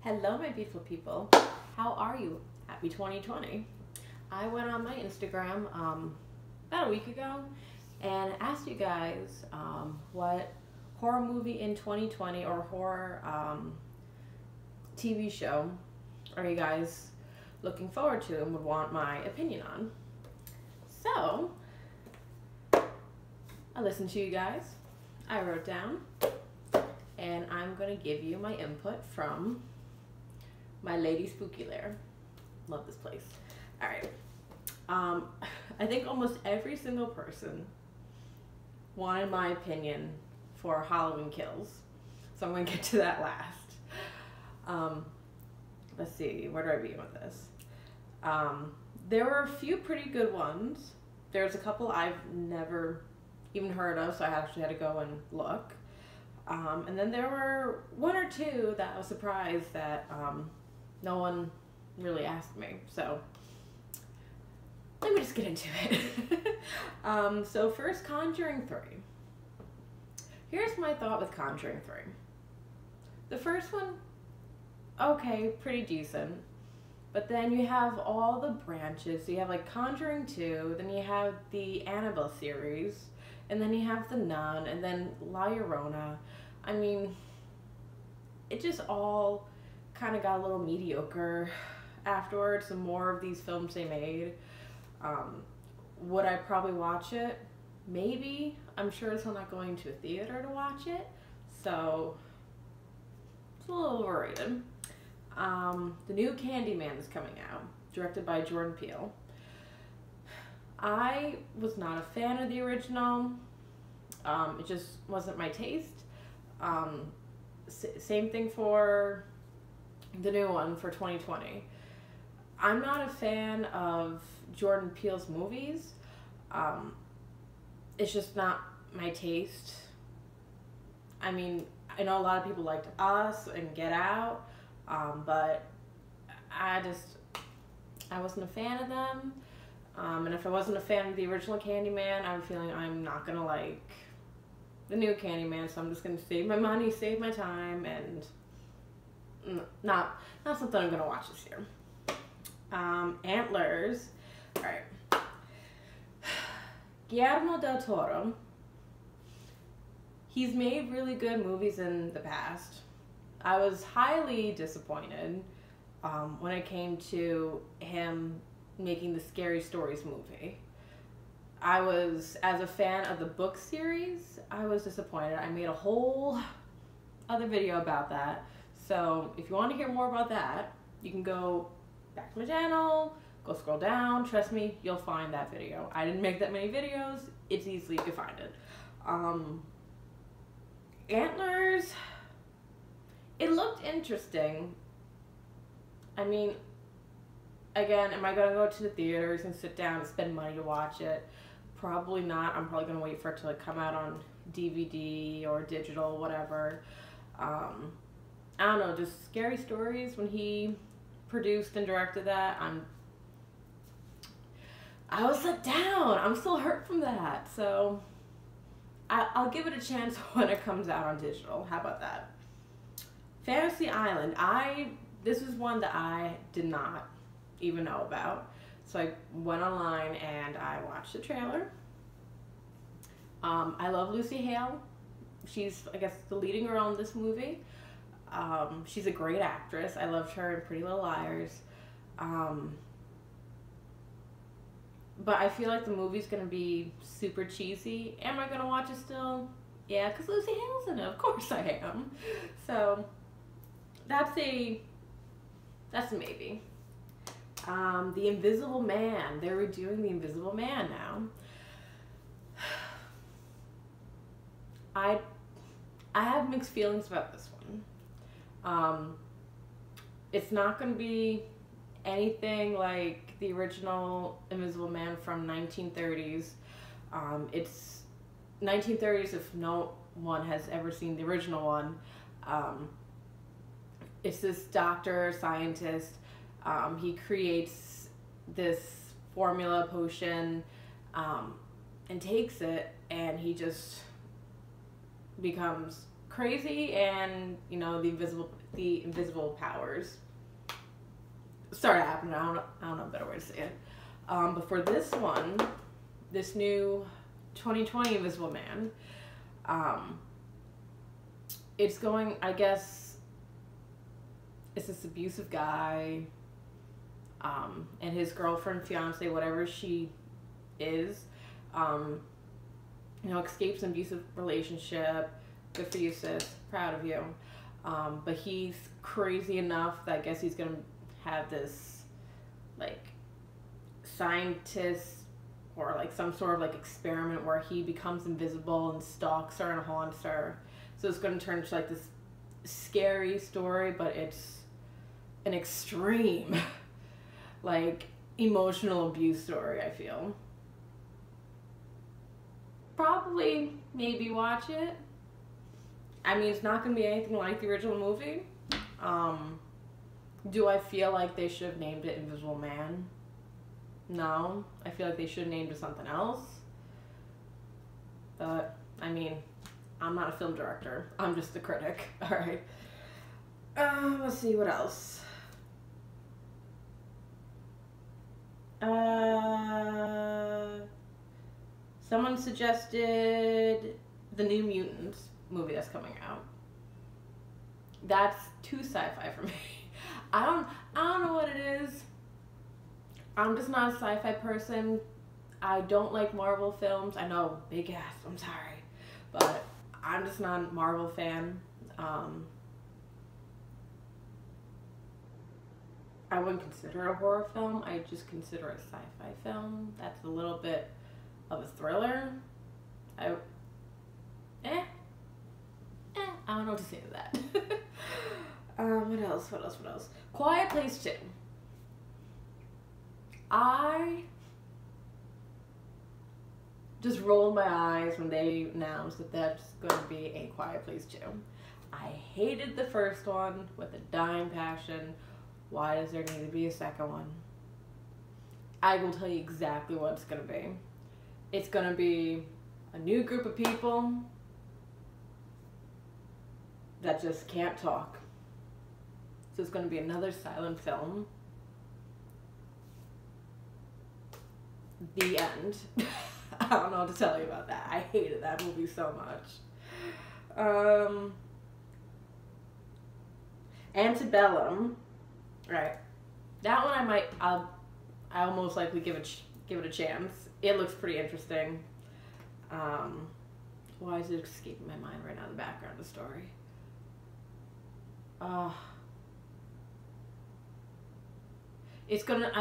Hello, my beautiful people. How are you? Happy 2020. I went on my Instagram about a week ago and asked you guys what horror movie in 2020 or horror TV show are you guys looking forward to and would want my opinion on. So, I listened to you guys. I wrote down and I'm going to give you my input from my Lady Spooky Lair. Love this place. All right. I think almost every single person wanted my opinion for Halloween Kills, so I'm going to get to that last. Let's see, where do I begin with this? There were a few pretty good ones. There's a couple I've never even heard of, so I actually had to go and look. And then there were one or two that I was surprised that no one really asked me. So let me just get into it. So first, Conjuring 3. Here's my thought with Conjuring 3. The first one, okay, pretty decent. But then you have all the branches. So you have like Conjuring 2, then you have the Annabelle series, and then you have The Nun, and then La Llorona. I mean, it just all kind of got a little mediocre afterwards. The more of these films they made, would I probably watch it? Maybe. I'm sure it's not going to a theater to watch it, so it's a little overrated. The new Candyman is coming out, directed by Jordan Peele. I was not a fan of the original. It just wasn't my taste. Same thing for the new one for 2020. I'm not a fan of Jordan Peele's movies. It's just not my taste. I mean, I know a lot of people liked Us and Get Out, but I wasn't a fan of them. And if I wasn't a fan of the original Candyman, I'm feeling I'm not gonna like the new Candyman, so I'm just gonna save my money, save my time, and not something I'm gonna watch this year. Antlers. All right. Guillermo del Toro. He's made really good movies in the past. I was highly disappointed when it came to him making the Scary Stories movie. As a fan of the book series, I was disappointed. I made a whole other video about that. So if you want to hear more about that, you can go back to my channel, go scroll down. Trust me, you'll find that video. I didn't make that many videos. It's easily you can find it. Antlers, it looked interesting. I mean, again, am I going to go to the theaters and sit down and spend money to watch it? Probably not. I'm probably going to wait for it to like come out on DVD or digital, whatever. I don't know, just Scary Stories, when he produced and directed that, I was let down. I'm still hurt from that. So I'll give it a chance when it comes out on digital. How about that? Fantasy Island. This was one that I did not even know about. So I went online and I watched the trailer. I love Lucy Hale. She's, I guess, the leading girl in this movie. She's a great actress. I loved her in Pretty Little Liars. But I feel like the movie's going to be super cheesy. Am I going to watch it still? Yeah, because Lucy Hale's in it. Of course I am. So that's a maybe. The Invisible Man. They're redoing The Invisible Man now. I have mixed feelings about this one. It's not going to be anything like the original Invisible Man from 1930s. It's 1930s if no one has ever seen the original one. It's this doctor, scientist. He creates this formula potion and takes it, and he just becomes crazy, and you know, the the invisible powers started happening. I don't know a better way to say it. But for this one, this new 2020 Invisible Man, it's going, I guess, it's this abusive guy, and his girlfriend, fiance, whatever she is, escapes an abusive relationship. Good for you, sis. Proud of you. But he's crazy enough that I guess he's gonna have this, like, scientist or like some sort of like experiment where he becomes invisible and stalks her and haunts her. So it's gonna turn into like this scary story, but it's an extreme, like, emotional abuse story, I feel. Probably, maybe watch it. I mean, it's not going to be anything like the original movie. Do I feel like they should have named it Invisible Man? No. I feel like they should have named it something else. But, I mean, I'm not a film director. I'm just the critic. Alright. Let's see, what else? Someone suggested the new Mutants movie that's coming out. That's too sci-fi for me. I don't know what it is. I'm just not a sci-fi person. I don't like Marvel films. I know, big ass, I'm sorry. But I'm just not a Marvel fan. I wouldn't consider it a horror film. I just consider it a sci-fi film. That's a little bit of a thriller. I don't know what to say to that. What else? Quiet Place 2. I just rolled my eyes when they announced that that's going to be a Quiet Place 2. I hated the first one with a dying passion. Why does there need to be a second one? I will tell you exactly what it's going to be. It's going to be a new group of people that just can't talk. So it's going to be another silent film. The end. I don't know what to tell you about that. I hated that movie so much. Antebellum. Right. That one I almost likely give it a chance. It looks pretty interesting. Why is it escaping my mind right now, the background of the story? It's gonna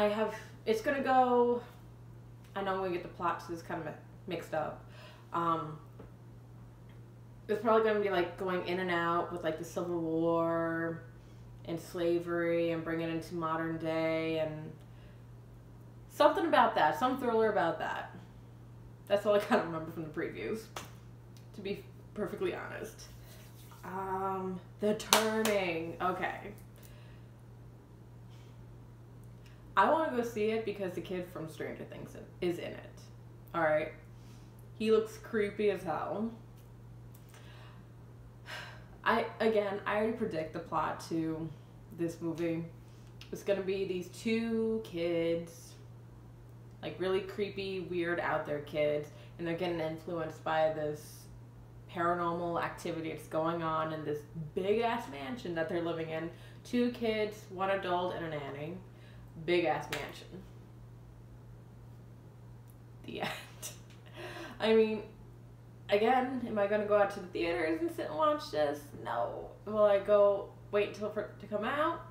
go, I know I'm gonna get the plots is kind of mixed up. It's probably gonna be like going in and out with like the Civil War and slavery and bring it into modern day and something about that, some thriller about that. That's all I kind of remember from the previews, to be perfectly honest. The Turning. Okay. I want to go see it because the kid from Stranger Things is in it. Alright. He looks creepy as hell. I already predict the plot to this movie. It's gonna be these two kids, like really creepy, weird, out there kids, and they're getting influenced by this paranormal activity that's going on in this big ass mansion that they're living in. Two kids, one adult, and a nanny. Big ass mansion. The end. I mean, again, am I gonna go out to the theaters and sit and watch this? No. Will I go wait until for it to come out?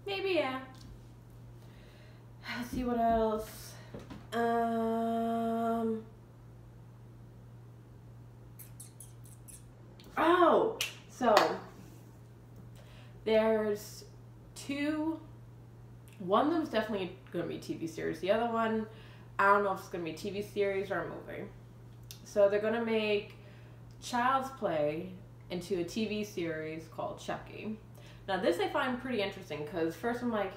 Maybe, yeah. Let's see what else. Oh, so there's two. One of them's definitely going to be a TV series. The other one, I don't know if it's going to be a TV series or a movie. So they're going to make Child's Play into a TV series called Chucky. Now this I find pretty interesting because first I'm like,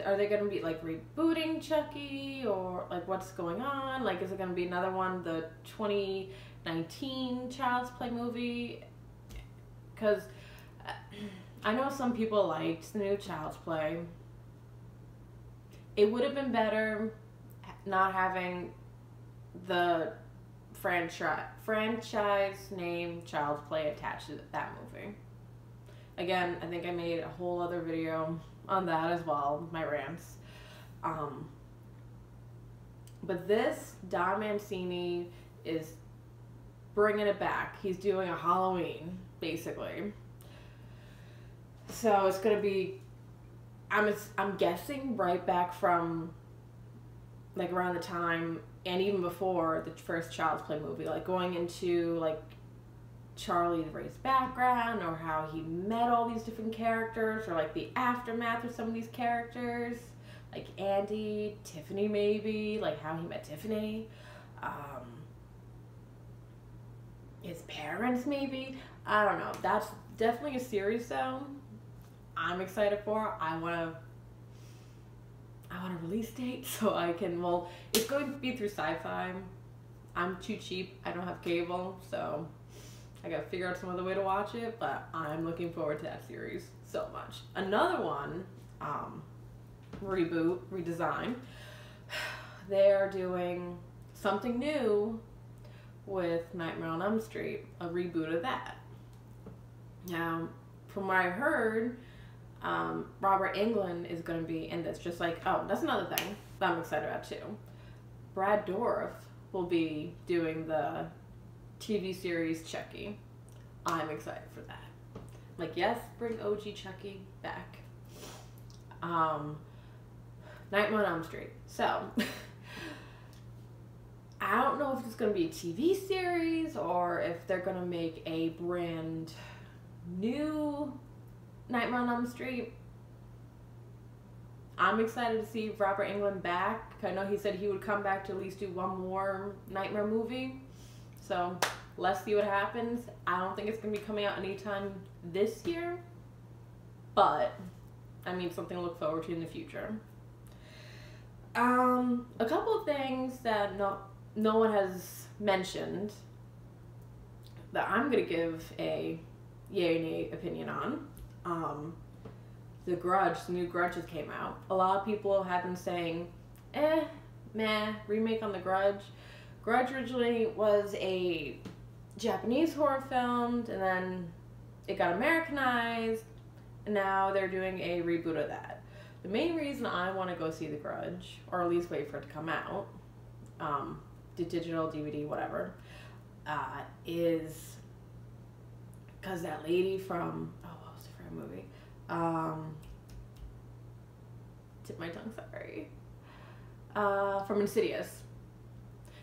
are they going to be like rebooting Chucky or like what's going on? Like, is it going to be another one, the 2019 Child's Play movie? Because I know some people liked the new Child's Play. It would have been better not having the franchise name Child's Play attached to that movie. Again, I think I made a whole other video on that as well, my rants. But this, Don Mancini is bringing it back. He's doing a Halloween, basically. So it's gonna be, I'm guessing right back from like around the time and even before the first Child's Play movie, like going into like Charlie Ray's background or how he met all these different characters or like the aftermath of some of these characters, like Andy, Tiffany maybe, like how he met Tiffany, his parents maybe, I don't know. That's definitely a series though I'm excited for. I want a release date so I can, well, it's going to be through Sci-Fi. I'm too cheap. I don't have cable, so I gotta figure out some other way to watch it, but I'm looking forward to that series so much. Another one, redesign. They're doing something new with Nightmare on Elm Street, a reboot of that. Now, from what I heard, Robert Englund is going to be in this, just like, oh, that's another thing that I'm excited about too. Brad Dourif will be doing the TV series Chucky. I'm excited for that. Like, yes, bring OG Chucky back. Nightmare on Elm Street. So, I don't know if it's going to be a TV series or if they're going to make a brand new Nightmare on Elm Street. I'm excited to see Robert Englund back. I know he said he would come back to at least do one more Nightmare movie. So let's see what happens. I don't think it's going to be coming out anytime this year. But, I mean, something to look forward to in the future. A couple of things that no one has mentioned that I'm going to give a yay or nay opinion on. The Grudge, the new Grudge just came out. A lot of people have been saying, meh, remake on The Grudge. Grudge originally was a Japanese horror film, and then it got Americanized, and now they're doing a reboot of that. The main reason I want to go see The Grudge, or at least wait for it to come out, the digital, DVD, whatever, is because that lady from, what was the first movie? Tip my tongue, sorry. From Insidious.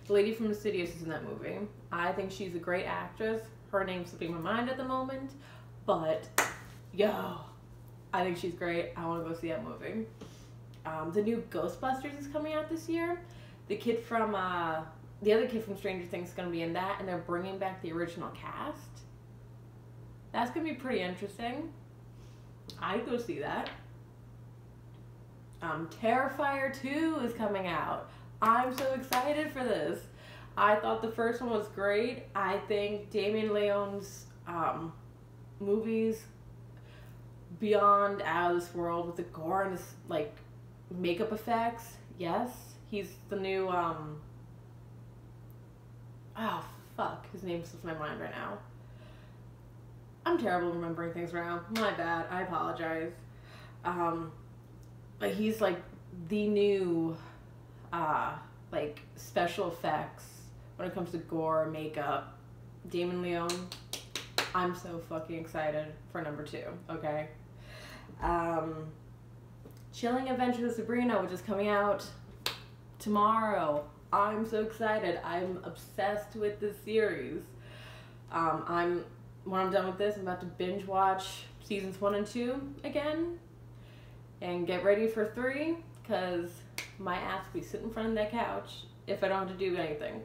The lady from Insidious is in that movie. I think she's a great actress. Her name's slipping my mind at the moment, but yo, I think she's great. I want to go see that movie. The new Ghostbusters is coming out this year. The kid from, the other kid from Stranger Things is going to be in that, and they're bringing back the original cast. That's going to be pretty interesting. I'd go see that. Terrifier 2 is coming out. I'm so excited for this. I thought the first one was great. I think Damien Leone's movies beyond out of this world with the gore and this, like, makeup effects. Yes, he's the new, oh, fuck. His name slips my mind right now. I'm terrible at remembering things right now. My bad. I apologize. But he's like the new, like special effects when it comes to gore, makeup. Damon Leone. I'm so fucking excited for number 2. Okay. Chilling Adventures of Sabrina, which is coming out tomorrow. I'm so excited. I'm obsessed with this series. When I'm done with this, I'm about to binge watch seasons 1 and 2 again and get ready for 3 because my ass will be sitting in front of that couch if I don't have to do anything.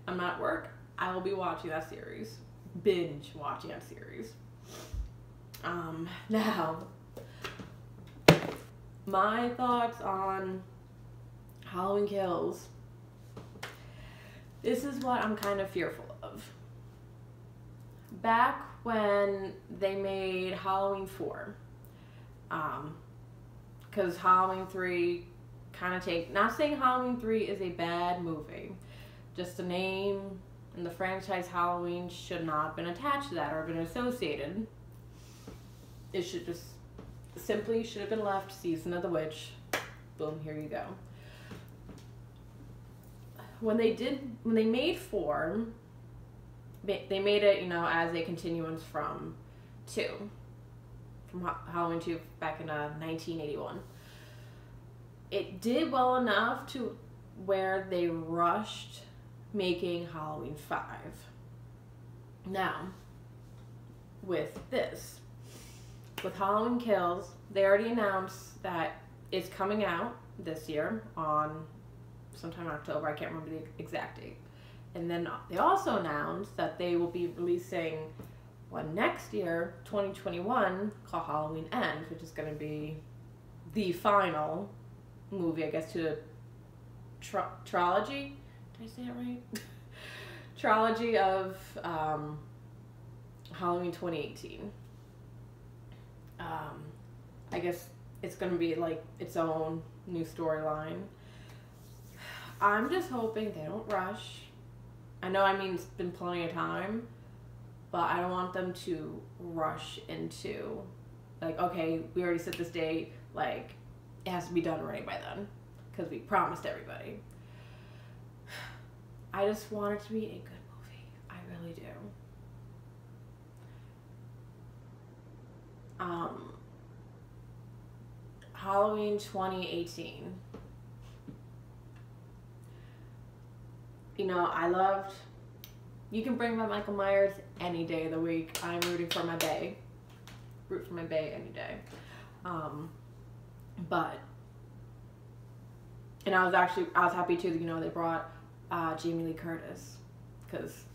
I'm not at work. I will be watching that series. Binge watching that series. Now, my thoughts on Halloween Kills. This is what I'm kind of fearful of. Back when they made Halloween 4. Because Halloween 3 kind of not saying Halloween 3 is a bad movie, just the name and the franchise Halloween should not have been attached to that or been associated. It should just simply should have been left Season of the Witch. Boom, here you go. When they made 4, they made it, you know, as a continuance from 2. From Halloween 2 back in 1981. It did well enough to where they rushed making Halloween 5. Now, with Halloween Kills, they already announced that it's coming out this year on sometime in October. I can't remember the exact date. And then they also announced that they will be releasing one next year, 2021, called Halloween Ends, which is going to be the final movie, I guess, to the trilogy. Did I say it right? Trilogy of Halloween 2018. I guess it's going to be like its own new storyline. I'm just hoping they don't rush. I know, I mean, it's been plenty of time, but I don't want them to rush into, like, okay, we already set this date, like, it has to be done right by then, because we promised everybody. I just want it to be a good movie. I really do. Halloween 2018. You know, you can bring back Michael Myers any day of the week. I'm rooting for my bae. Root for my bae any day. And I was happy too that, you know, they brought Jamie Lee Curtis, because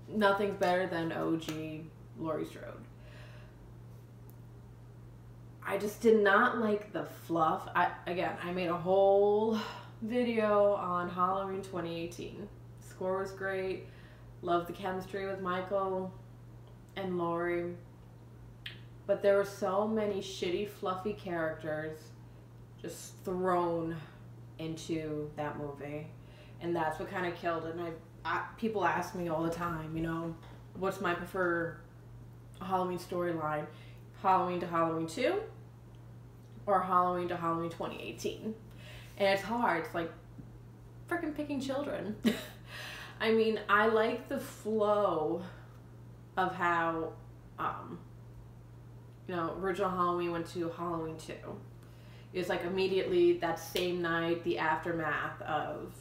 nothing's better than OG Laurie Strode. I just did not like the fluff. I made a whole video on Halloween 2018. Score was great. Loved the chemistry with Michael and Laurie. But there were so many shitty, fluffy characters just thrown into that movie. And that's what kind of killed it. And people ask me all the time, you know, what's my preferred Halloween storyline? Halloween to Halloween 2 or Halloween to Halloween 2018? And it's hard. It's like freaking picking children. I mean, I like the flow of how, you know, original Halloween went to Halloween 2. It was like immediately that same night, the aftermath of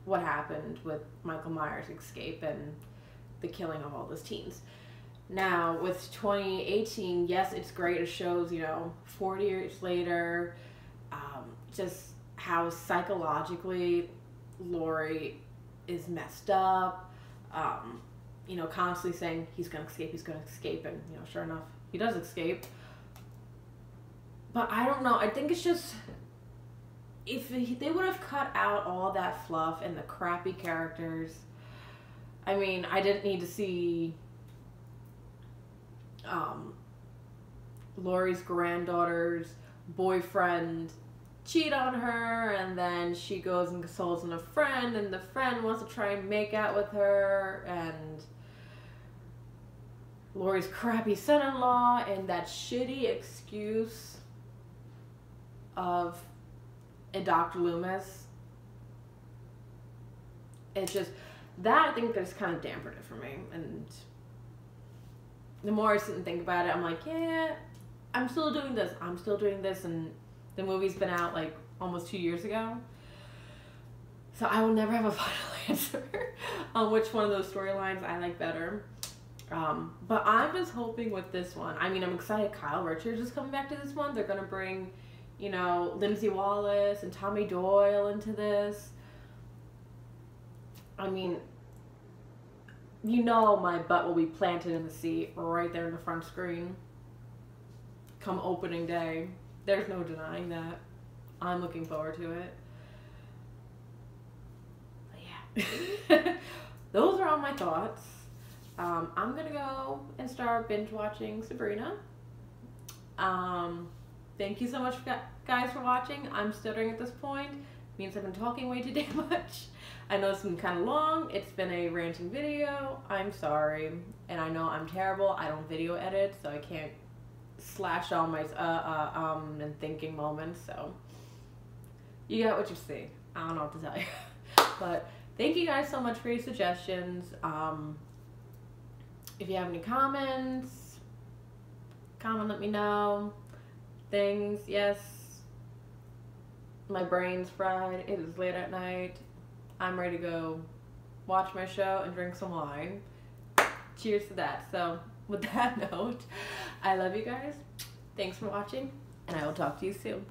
what happened with Michael Myers' escape and the killing of all those teens. Now, with 2018, yes, it's great. It shows, you know, 40 years later, just how psychologically Laurie is messed up. You know, constantly saying he's going to escape, and, you know, sure enough, he does escape. But I don't know. I think it's just, if they would have cut out all that fluff and the crappy characters. I mean, I didn't need to see Laurie's granddaughter's boyfriend cheat on her, and then she goes and consoles a friend, and the friend wants to try and make out with her, and Laurie's crappy son-in-law, and that shitty excuse of a Dr. Loomis. It's just, that I think just kind of dampened it for me, and the more I sit and think about it, I'm like, yeah, I'm still doing this, and the movie's been out like almost 2 years ago. So I will never have a final answer on which one of those storylines I like better. But I'm just hoping with this one, I mean, I'm excited Kyle Richards is coming back to this one. They're going to bring, you know, Lindsay Wallace and Tommy Doyle into this. I mean, you know, my butt will be planted in the seat right there in the front screen come opening day. There's no denying that. I'm looking forward to it. But yeah. Those are all my thoughts. I'm gonna go and start binge watching Sabrina. Thank you so much guys for watching. I'm stuttering at this point. It means I've been talking way too damn much. I know it's been kind of long. It's been a ranting video. I'm sorry. And I know I'm terrible. I don't video edit, so I can't slash all my and thinking moments. So you got what you see. I don't know what to tell you. But thank you guys so much for your suggestions. If you have any comments, let me know. Things, yes. My brain's fried. It is late at night. I'm ready to go watch my show and drink some wine. Cheers to that. So with that note, I love you guys. Thanks for watching, and I will talk to you soon.